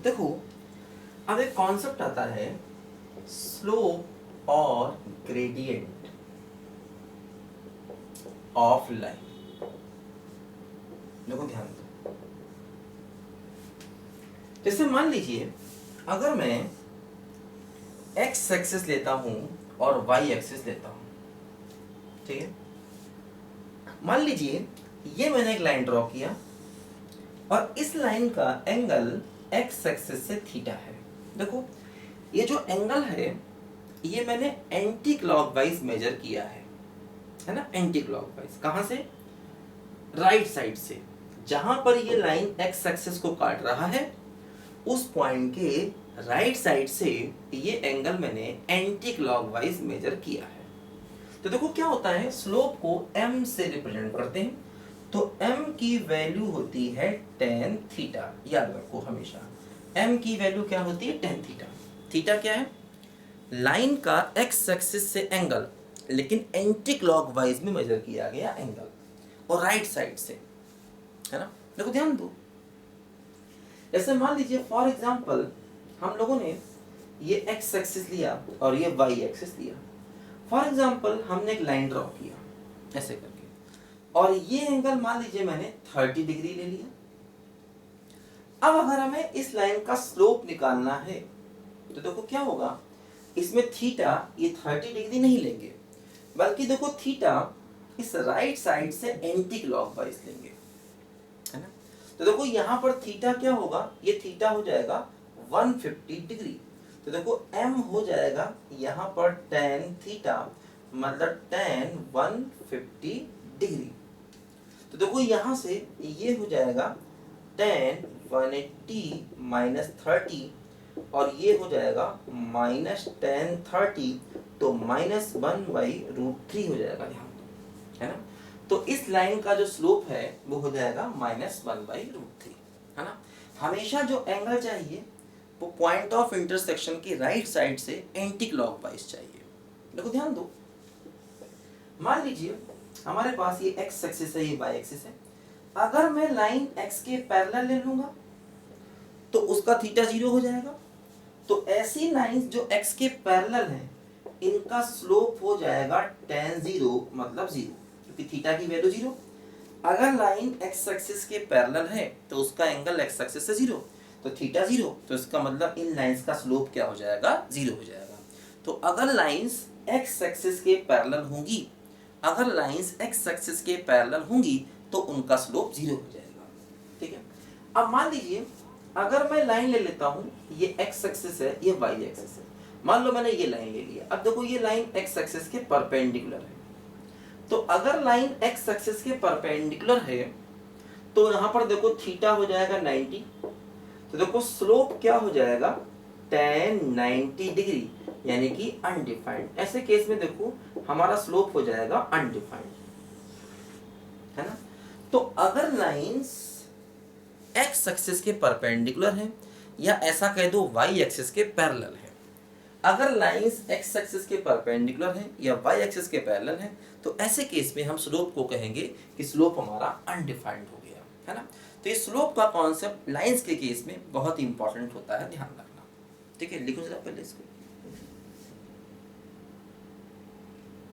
देखो अब एक कॉन्सेप्ट आता है स्लोप और ग्रेडियंट ऑफ लाइन। देखो ध्यान दो, जैसे मान लीजिए अगर मैं एक्स एक्सिस लेता हूं और वाई एक्सिस लेता हूं, ठीक है। मान लीजिए ये मैंने एक लाइन ड्रॉ किया और इस लाइन का एंगल एक्स एक्सिस से थीटा है। देखो ये जो एंगल है ये मैंने एंटी क्लॉकवाइज मेजर किया है ना, एंटी क्लॉकवाइज। कहां से? राइट साइड से, जहां पर ये लाइन एक्स एक्सिस को काट रहा है उस पॉइंट के राइट साइड से ये एंगल मैंने एंटी क्लॉकवाइज मेजर किया है। तो देखो क्या होता है, स्लोप को m से रिप्रेजेंट करते हैं, तो m की वैल्यू होती है tan थीटा। याद रखो हमेशा m की वैल्यू क्या होती है, tan थीटा। थीटा क्या है? लाइन का x एक्सिस से एंगल, लेकिन एंटी क्लॉकवाइज में मेजर किया गया एंगल, और राइट साइड से, है ना। देखो ध्यान दो, जैसे मान लीजिए फॉर एग्जांपल हम लोगों ने ये x एक्सिस लिया और ये y एक्सिस लिया। फॉर एग्जांपल हमने एक लाइन ड्रॉ किया ऐसे करके, और ये एंगल मान लीजिए मैंने 30 डिग्री ले लिया। अब अगर हमें इस लाइन का स्लोप निकालना है तो देखो क्या होगा, इसमें थीटा ये 30 डिग्री नहीं लेंगे, बल्कि देखो थीटा इस राइट साइड से एंटी क्लॉकवाइज लेंगे, है ना। तो देखो यहाँ पर थीटा क्या होगा, ये थीटा हो जाएगा 150 डिग्री। तो देखो m हो जाएगा यहाँ पर tan थीटा, मतलब tan 150 डिग्री। तो देखो यहाँ से ये हो जाएगा tan 180 माइनस 30, और ये हो जाएगा माइनस tan 30, तो माइनस 1/√3 हो जाएगा यहाँ, है ना। तो इस लाइन का जो स्लोप है वो हो जाएगा माइनस 1/√3, है ना। हमेशा जो एंगल चाहिए वो पॉइंट ऑफ इंटरसेक्शन की राइट साइड से एंटी क्लॉकवाइज चाहिए। देखो ध्यान दो, मान लीजिए हमारे पास ये x एक्सिस है, ये y एक्सिस है। अगर मैं लाइन x के पैरेलल ले लूंगा तो उसका थीटा 0 हो जाएगा। तो ऐसी लाइंस जो x के पैरेलल हैं इनका स्लोप हो जाएगा tan 0, मतलब 0, क्योंकि थीटा की वैल्यू 0। अगर लाइन x एक्सिस के पैरेलल है तो उसका एंगल x एक्सिस से 0, तो थीटा 0, तो इसका मतलब इन लाइंस का स्लोप क्या हो जाएगा, 0 हो जाएगा। तो अगर लाइंस x एक्सिस के पैरेलल होंगी, अगर लाइंस x एक्सिस के पैरेलल होंगी तो उनका स्लोप 0 हो जाएगा, ठीक है। अब मान लीजिए अगर मैं लाइन ले लेता हूं, ये x एक्सिस है, ये y एक्सिस है। मान लो मैंने ये लाइन ले लिया। अब देखो ये लाइन x एक्सिस के परपेंडिकुलर है, तो अगर लाइन x एक्सिस के परपेंडिकुलर है तो यहाँ पर देखो थीटा हो जाएगा 90, तो देखो स्लोप क्या हो जाएगा, tan 90 डिग्री, यानी कि अनडिफाइंड। ऐसे केस में देखो हमारा स्लोप हो जाएगा अनडिफाइंड, है ना। तो अगर लाइंस x एक्सिस के परपेंडिकुलर है, या ऐसा कह दो y एक्सिस के पैरेलल है, अगर लाइंस x एक्सिस के परपेंडिकुलर है या y एक्सिस के पैरेलल है, तो ऐसे केस में हम स्लोप को कहेंगे कि स्लोप हमारा अनडिफाइंड हो गया, है ना। तो ये स्लोप का कॉन्सेप्ट लाइंस के केस में बहुत ही इंपॉर्टेंट होता है, ध्यान रखना, ठीक है। लिखो जरा पहले इसको।